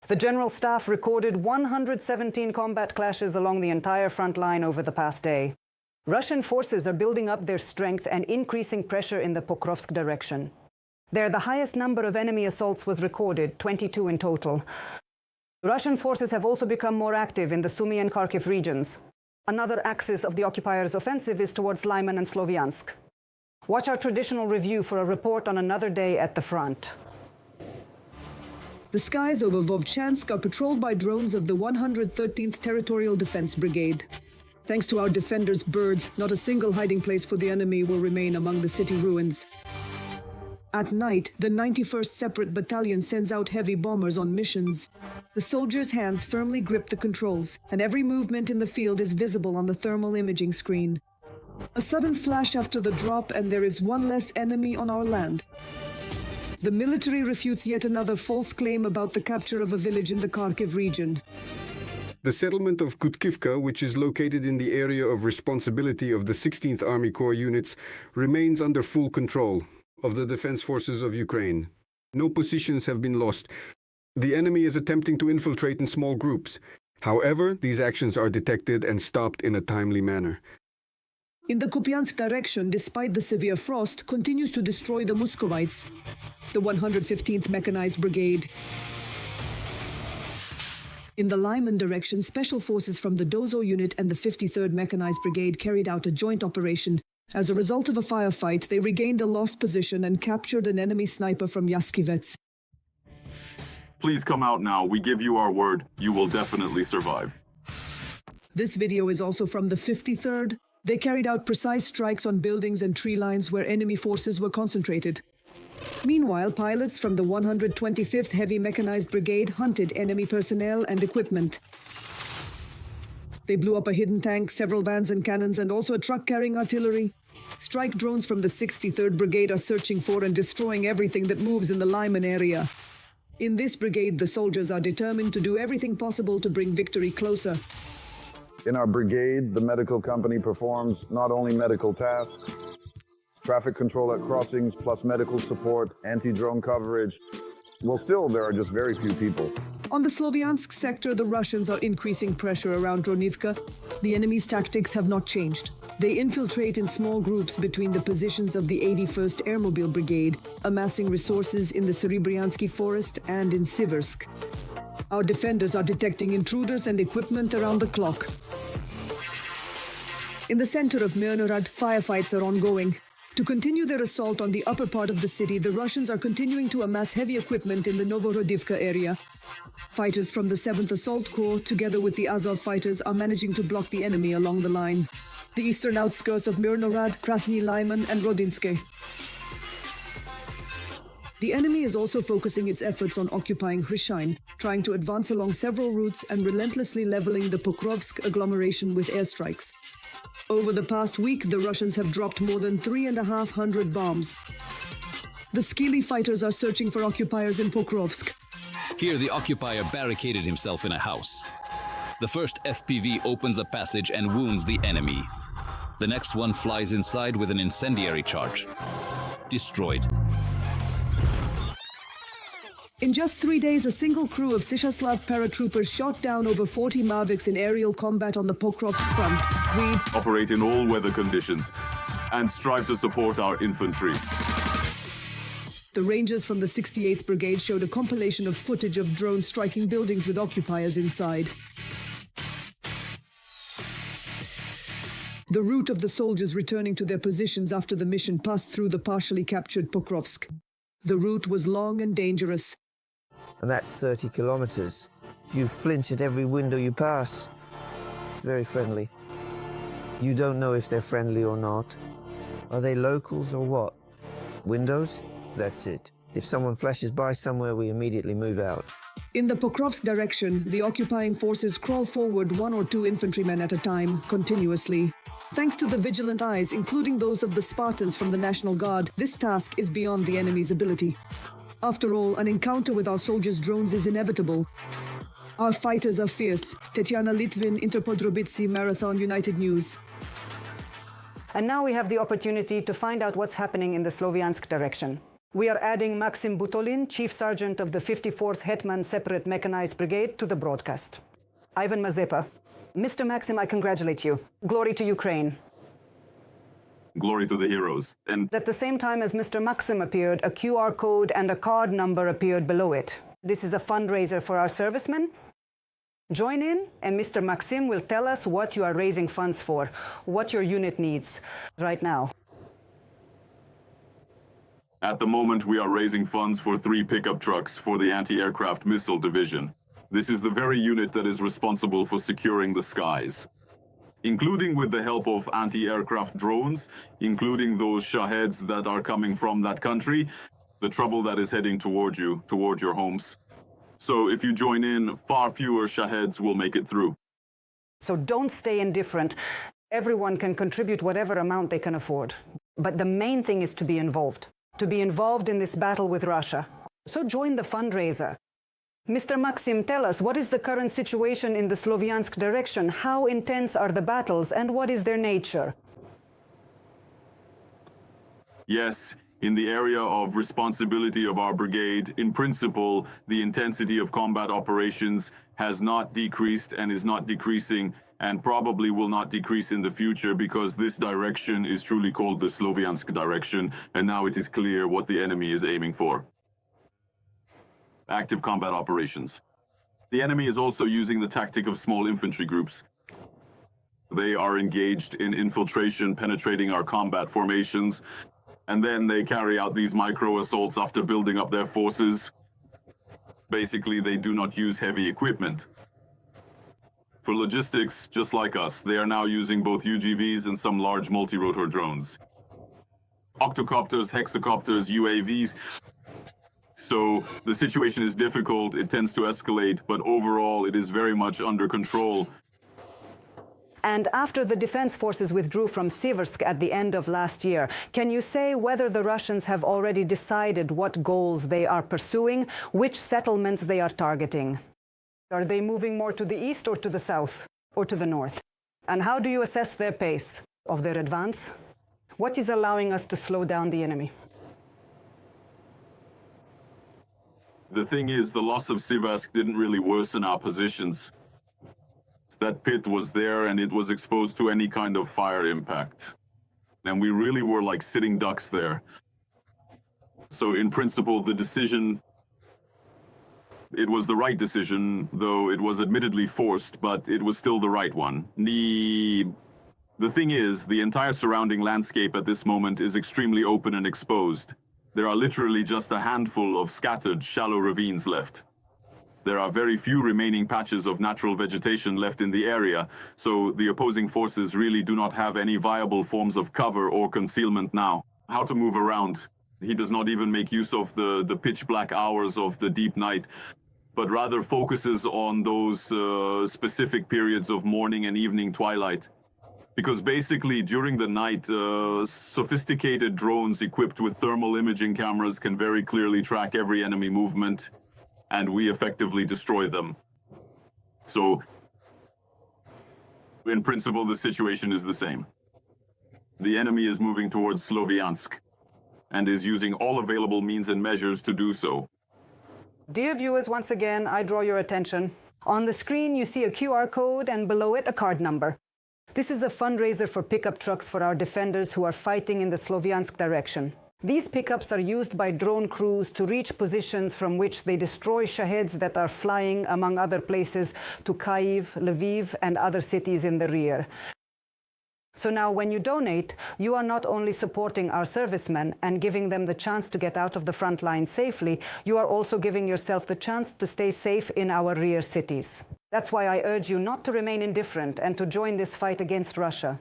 The General Staff recorded 117 combat clashes along the entire front line over the past day. Russian forces are building up their strength and increasing pressure in the Pokrovsk direction. There, the highest number of enemy assaults was recorded, 22 in total. Russian forces have also become more active in the Sumy and Kharkiv regions. Another axis of the occupiers' offensive is towards Lyman and Sloviansk. Watch our traditional review for a report on another day at the front. The skies over Vovchansk are patrolled by drones of the 113th Territorial Defense Brigade. Thanks to our defenders' birds, not a single hiding place for the enemy will remain among the city ruins. At night, the 91st Separate Battalion sends out heavy bombers on missions. The soldiers' hands firmly grip the controls, and every movement in the field is visible on the thermal imaging screen. A sudden flash after the drop, and there is one less enemy on our land. The military refutes yet another false claim about the capture of a village in the Kharkiv region. The settlement of Kutkivka, which is located in the area of responsibility of the 16th Army Corps units, remains under full control of the defense forces of Ukraine. No positions have been lost. The enemy is attempting to infiltrate in small groups. However, these actions are detected and stopped in a timely manner. In the Kupiansk direction, despite the severe frost, continues to destroy the Muscovites, the 115th Mechanized Brigade. In the Lyman direction, special forces from the Dozo unit and the 53rd Mechanized Brigade carried out a joint operation. As a result of a firefight, they regained a lost position and captured an enemy sniper from Yaskivets. Please come out now. We give you our word. You will definitely survive. This video is also from the 53rd. They carried out precise strikes on buildings and tree lines where enemy forces were concentrated. Meanwhile, pilots from the 125th Heavy Mechanized Brigade hunted enemy personnel and equipment. They blew up a hidden tank, several vans and cannons, and also a truck carrying artillery. Strike drones from the 63rd Brigade are searching for and destroying everything that moves in the Lyman area. In this brigade, the soldiers are determined to do everything possible to bring victory closer. In our brigade, the medical company performs not only medical tasks, traffic control at crossings, plus medical support, anti-drone coverage. Well, still, there are just very few people. On the Sloviansk sector, the Russians are increasing pressure around Dronivka. The enemy's tactics have not changed. They infiltrate in small groups between the positions of the 81st Airmobile Brigade, amassing resources in the Serebryansky forest and in Siversk. Our defenders are detecting intruders and equipment around the clock. In the center of Myrnorad, firefights are ongoing. To continue their assault on the upper part of the city, the Russians are continuing to amass heavy equipment in the Novorodivka area. Fighters from the 7th Assault Corps, together with the Azov fighters, are managing to block the enemy along the line. The eastern outskirts of Myrnorad, Krasny Lyman and Rodinske. The enemy is also focusing its efforts on occupying Hryshyn, trying to advance along several routes and relentlessly leveling the Pokrovsk agglomeration with airstrikes. Over the past week, the Russians have dropped more than 3,500 bombs. The Skili fighters are searching for occupiers in Pokrovsk. Here, the occupier barricaded himself in a house. The first FPV opens a passage and wounds the enemy. The next one flies inside with an incendiary charge. Destroyed. In just 3 days, a single crew of Sishaslav paratroopers shot down over 40 Mavics in aerial combat on the Pokrovsk front. We operate in all weather conditions and strive to support our infantry. The Rangers from the 68th Brigade showed a compilation of footage of drones striking buildings with occupiers inside. The route of the soldiers returning to their positions after the mission passed through the partially captured Pokrovsk. The route was long and dangerous. And that's 30 kilometers. You flinch at every window you pass. Very friendly. You don't know if they're friendly or not. Are they locals or what? Windows? That's it. If someone flashes by somewhere, we immediately move out. In the Pokrovsk direction, the occupying forces crawl forward 1 or 2 infantrymen at a time, continuously. Thanks to the vigilant eyes, including those of the Spartans from the National Guard, this task is beyond the enemy's ability. After all, an encounter with our soldiers' drones is inevitable. Our fighters are fierce. Tetiana Litvin, Interpodrobitsi, Marathon, United News. And now we have the opportunity to find out what's happening in the Sloviansk direction. We are adding Maxim Butolin, Chief Sergeant of the 54th Hetman Separate Mechanized Brigade, to the broadcast. Ivan Mazepa. Mr. Maxim, I congratulate you. Glory to Ukraine. Glory to the heroes. And At the same time as Mr. Maxim appeared, a QR code and a card number appeared below it. This is a fundraiser for our servicemen. Join in, and Mr. Maxim will tell us what you are raising funds for, what your unit needs right now. at the moment, we are raising funds for 3 pickup trucks for the anti-aircraft missile division. This is the very unit that is responsible for securing the skies, including with the help of anti-aircraft drones, including those Shaheds that are coming from that country, the trouble that is heading toward you, toward your homes. So if you join in, far fewer Shaheds will make it through. So don't stay indifferent. Everyone can contribute whatever amount they can afford. But the main thing is to be involved in this battle with Russia. So join the fundraiser. Mr. Maxim, tell us, what is the current situation in the Sloviansk direction? How intense are the battles and what is their nature? Yes, in the area of responsibility of our brigade, in principle, the intensity of combat operations has not decreased and is not decreasing and probably will not decrease in the future because this direction is truly called the Sloviansk direction, and now it is clear what the enemy is aiming for. Active combat operations. The enemy is also using the tactic of small infantry groups. They are engaged in infiltration, penetrating our combat formations, and then they carry out these micro-assaults after building up their forces. Basically, they do not use heavy equipment. For logistics, just like us, they are now using both UGVs and some large multi-rotor drones. Octocopters, hexacopters, UAVs. So the situation is difficult, it tends to escalate, but overall it is very much under control. And after the defense forces withdrew from Siversk at the end of last year, can you say whether the Russians have already decided what goals they are pursuing, which settlements they are targeting? Are they moving more to the east or to the south or to the north? And how do you assess their pace of their advance? What is allowing us to slow down the enemy? The thing is, the loss of Siversk didn't really worsen our positions. That pit was there and it was exposed to any kind of fire impact. And we really were like sitting ducks there. So in principle, the decision, it was the right decision, though it was admittedly forced, but it was still the right one. The thing is, the entire surrounding landscape at this moment is extremely open and exposed. There are literally just a handful of scattered, shallow ravines left. There are very few remaining patches of natural vegetation left in the area, so the opposing forces really do not have any viable forms of cover or concealment now. How to move around? He does not even make use of the pitch-black hours of the deep night, but rather focuses on those specific periods of morning and evening twilight. Because basically, during the night, sophisticated drones equipped with thermal imaging cameras can very clearly track every enemy movement, and we effectively destroy them. So, in principle, the situation is the same. The enemy is moving towards Sloviansk, and is using all available means and measures to do so. Dear viewers, once again, I draw your attention. On the screen, you see a QR code and below it a card number. This is a fundraiser for pickup trucks for our defenders who are fighting in the Sloviansk direction. These pickups are used by drone crews to reach positions from which they destroy Shaheds that are flying, among other places, to Kyiv, Lviv, and other cities in the rear. So now when you donate, you are not only supporting our servicemen and giving them the chance to get out of the front line safely, you are also giving yourself the chance to stay safe in our rear cities. That's why I urge you not to remain indifferent and to join this fight against Russia.